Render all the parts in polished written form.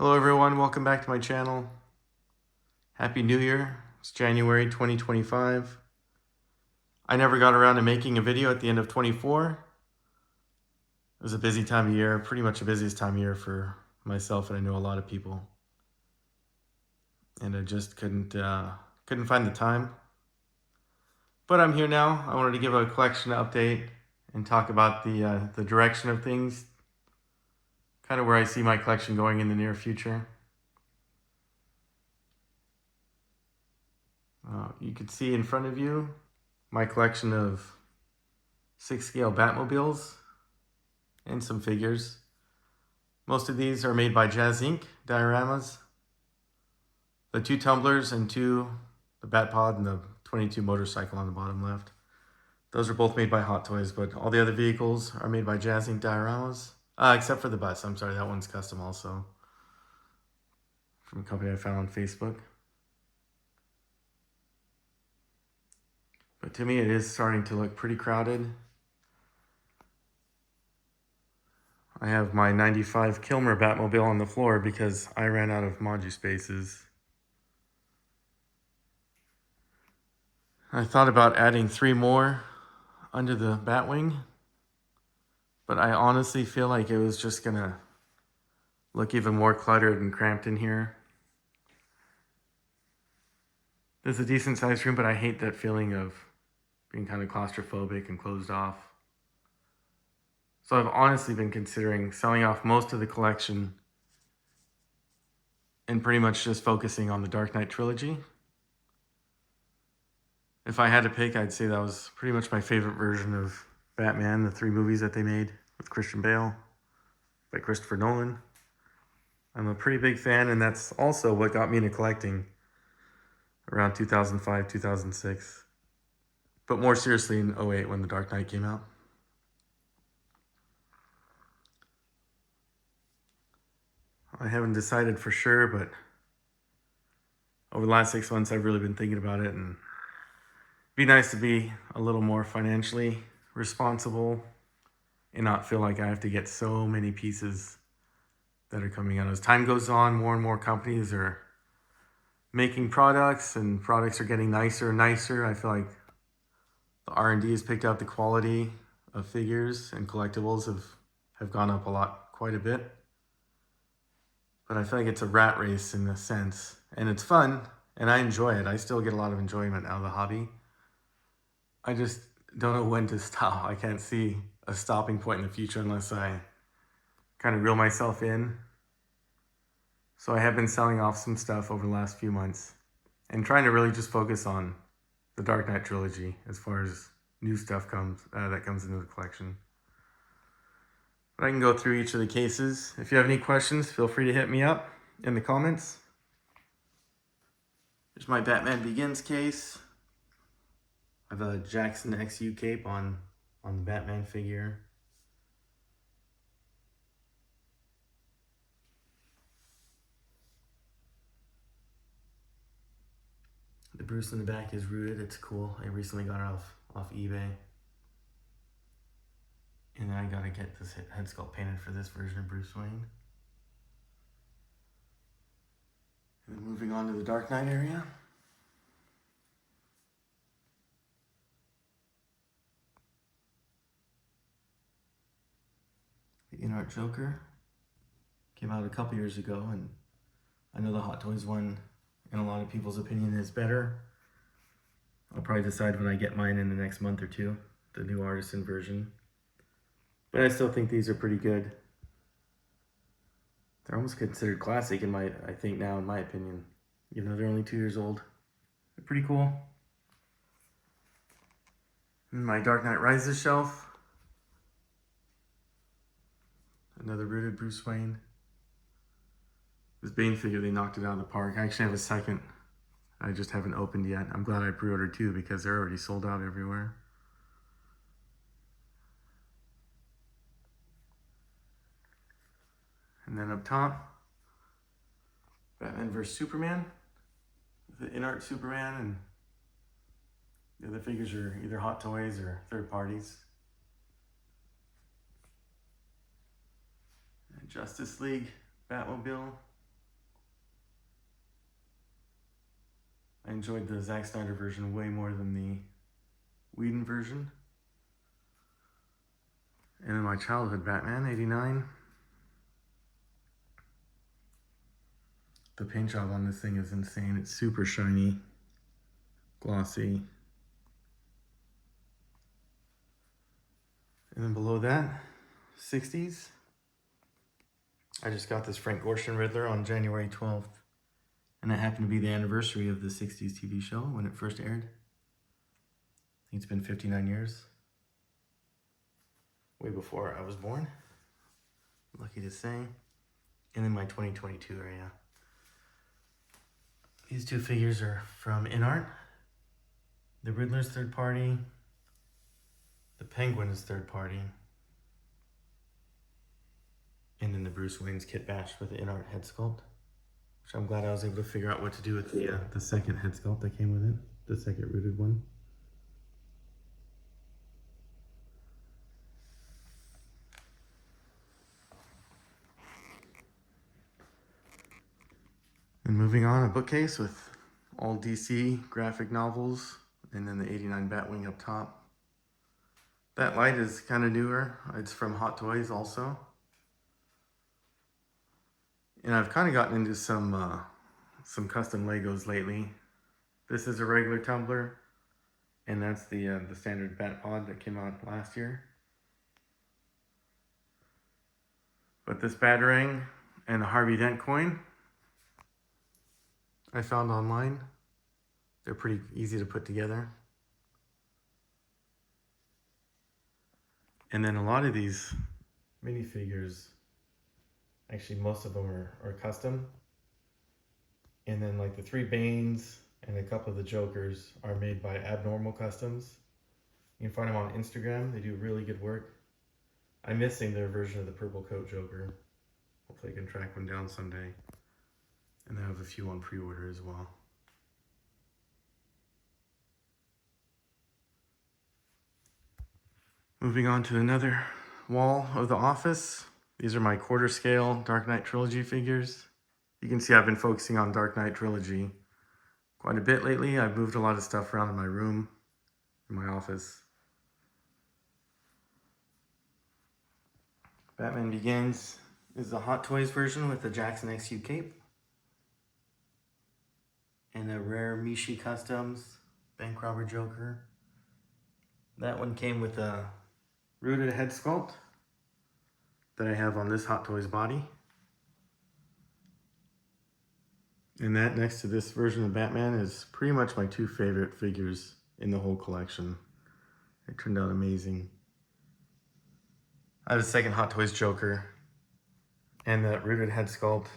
Hello everyone, welcome back to my channel. Happy New Year. It's January 2025. I never got around to making a video at the end of 24. It was a busy time of year, pretty much the busiest time of year for myself, and I know a lot of people. And I just couldn't find the time. But I'm here now. I wanted to give a collection update and talk about the direction of things, kind of where I see my collection going in the near future. You can see in front of you my collection of 6-scale Batmobiles and some figures. Most of these are made by Jazzinc dioramas. The 2 tumblers and the Batpod and the 22 motorcycle on the bottom left. Those are both made by Hot Toys, but all the other vehicles are made by Jazzinc dioramas. Except for the bus. I'm sorry, that one's custom also. From a company I found on Facebook. But to me, it is starting to look pretty crowded. I have my 95 Kilmer Batmobile on the floor because I ran out of modu spaces. I thought about adding 3 more under the Batwing, but I honestly feel like it was just gonna look even more cluttered and cramped in here. This is a decent sized room, but I hate that feeling of being kind of claustrophobic and closed off. So I've honestly been considering selling off most of the collection and pretty much just focusing on the Dark Knight trilogy. If I had to pick, I'd say that was pretty much my favorite version of Batman, the 3 movies that they made with Christian Bale by Christopher Nolan. I'm a pretty big fan, and that's also what got me into collecting around 2005, 2006. But more seriously in 2008 when The Dark Knight came out. I haven't decided for sure, but over the last 6 months I've really been thinking about it, and it'd be nice to be a little more financially responsible and not feel like I have to get so many pieces that are coming out. As time goes on, more and more companies are making products, and products are getting nicer and nicer. I feel like the R&D has picked up, the quality of figures and collectibles have gone up quite a bit. But I feel like it's a rat race in a sense, and it's fun, and I enjoy it. I still get a lot of enjoyment out of the hobby. I just don't know when to stop. I can't see a stopping point in the future unless I kind of reel myself in. So I have been selling off some stuff over the last few months and trying to really just focus on the Dark Knight trilogy as far as new stuff that comes into the collection. But I can go through each of the cases. If you have any questions, feel free to hit me up in the comments. Here's my Batman Begins case. I have a Jackson XU cape on the Batman figure. The Bruce in the back is rooted. It's cool. I recently got it off eBay. And then I gotta get this head sculpt painted for this version of Bruce Wayne. And then moving on to the Dark Knight area. The In-Art Joker came out a couple years ago, and I know the Hot Toys one, in a lot of people's opinion, is better. I'll probably decide when I get mine in the next month or two, the new artisan version. But I still think these are pretty good. They're almost considered classic I think now in my opinion. Even though they're only 2 years old. They're pretty cool. And my Dark Knight Rises shelf. Another rooted Bruce Wayne. This Bane figure, they knocked it out of the park. I actually have a second. I just haven't opened yet. I'm glad I pre-ordered 2 because they're already sold out everywhere. And then up top, Batman vs. Superman. The In-Art Superman, and the other figures are either Hot Toys or third parties. And Justice League Batmobile. I enjoyed the Zack Snyder version way more than the Whedon version. And then my childhood Batman, 89. The paint job on this thing is insane. It's super shiny, glossy. And then below that, 60s. I just got this Frank Gorshin Riddler on January 12th. And it happened to be the anniversary of the 60s TV show when it first aired. I think it's been 59 years. Way before I was born. Lucky to say. And then my 2022 area. These two figures are from InArt. The Riddler's third party. The Penguin is third party. And then the Bruce Wayne's kit bash with the InArt head sculpt. Which I'm glad I was able to figure out what to do with the second head sculpt that came with it. The second rooted one. And moving on, a bookcase with all DC graphic novels, and then the 89 Batwing up top. That light is kind of newer. It's from Hot Toys also. And I've kind of gotten into some custom Legos lately. This is a regular tumbler, and that's the standard Batpod that came out last year. But this Batarang and the Harvey Dent coin I found online. They're pretty easy to put together. And then a lot of these minifigures, actually most of them are custom. And then like the 3 Banes and a couple of the Jokers are made by Abnormal Customs. You can find them on Instagram. They do really good work. I'm missing their version of the purple coat Joker. Hopefully I can track one down someday. And I have a few on pre-order as well. Moving on to another wall of the office. These are my quarter scale Dark Knight Trilogy figures. You can see I've been focusing on Dark Knight Trilogy quite a bit lately. I've moved a lot of stuff around in my room, in my office. Batman Begins is the Hot Toys version with the Jackson XU cape. And a rare Mishi Customs Bank Robber Joker. That one came with a rooted head sculpt that I have on this Hot Toys body. And that next to this version of Batman is pretty much my 2 favorite figures in the whole collection. It turned out amazing. I have a second Hot Toys Joker, and that rooted head sculpt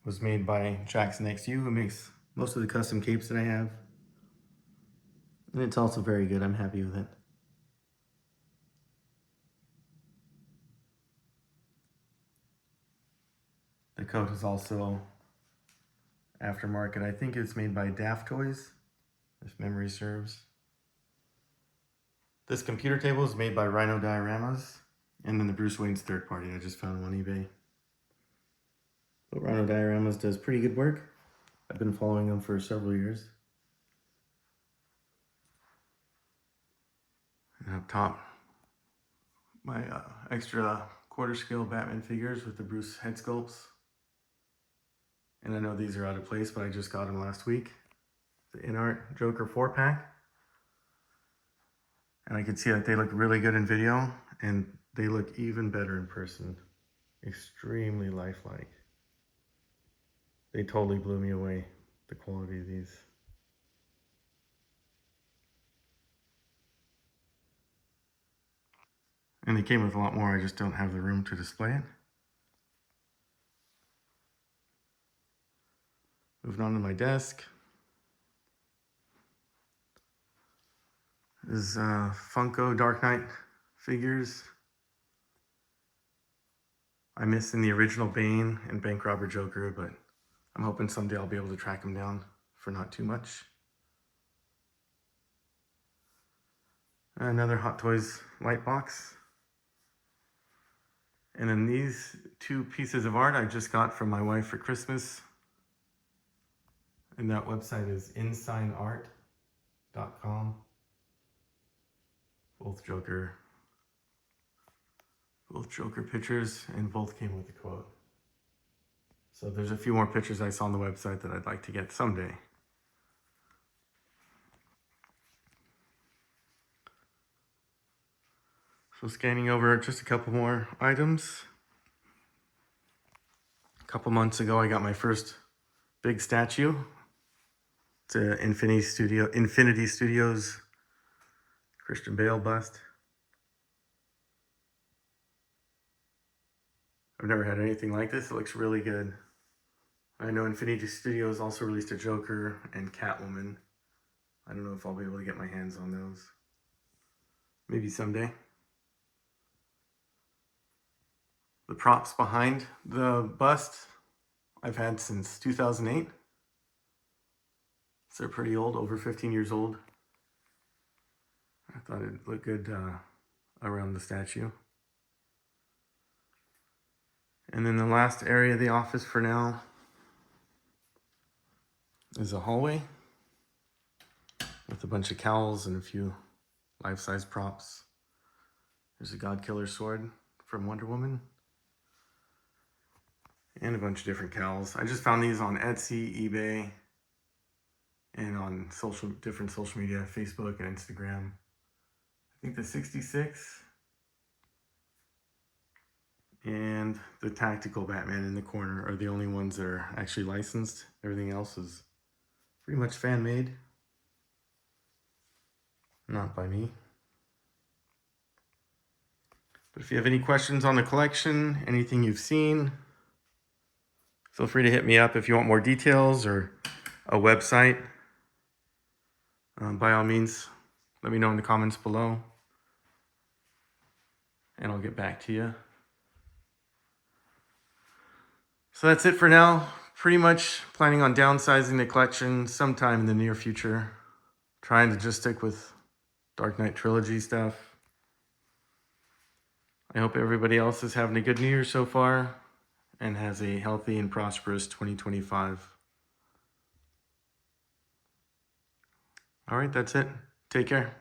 was made by Jackson XU, who makes most of the custom capes that I have. And it's also very good. I'm happy with it. The coat is also aftermarket. I think it's made by Daft Toys, if memory serves. This computer table is made by Rhino Dioramas, and then the Bruce Wayne's third party. I just found one on eBay. But Rhino Dioramas does pretty good work. I've been following them for several years. And up top, my extra quarter scale Batman figures with the Bruce head sculpts. And I know these are out of place, but I just got them last week. The InArt Joker 4-pack. And I can see that they look really good in video, and they look even better in person. Extremely lifelike. They totally blew me away, the quality of these. And they came with a lot more, I just don't have the room to display it. Moving on to my desk. This is Funko Dark Knight figures. I'm missing the original Bane and Bank Robber Joker, but I'm hoping someday I'll be able to track them down for not too much. Another Hot Toys light box. And then these 2 pieces of art I just got from my wife for Christmas. And that website is insignart.com. Both Joker pictures, and both came with a quote. So there's a few more pictures I saw on the website that I'd like to get someday. So scanning over just a couple more items. A couple months ago, I got my first big statue. It's an Infinity Studios Christian Bale bust. I've never had anything like this. It looks really good. I know Infinity Studios also released a Joker and Catwoman. I don't know if I'll be able to get my hands on those. Maybe someday. The props behind the bust I've had since 2008. So they're pretty old, over 15 years old. I thought it'd look good around the statue. And then the last area of the office for now is a hallway with a bunch of cowls and a few life-size props. There's a God Killer sword from Wonder Woman. And a bunch of different cowls. I just found these on Etsy, eBay, and on different social media, Facebook and Instagram. I think the 66 and the tactical Batman in the corner are the only ones that are actually licensed. Everything else is pretty much fan-made. Not by me. But if you have any questions on the collection, anything you've seen, feel free to hit me up if you want more details or a website. By all means, let me know in the comments below, and I'll get back to you. So that's it for now. Pretty much planning on downsizing the collection sometime in the near future. Trying to just stick with Dark Knight Trilogy stuff. I hope everybody else is having a good New Year so far and has a healthy and prosperous 2025. All right, that's it. Take care.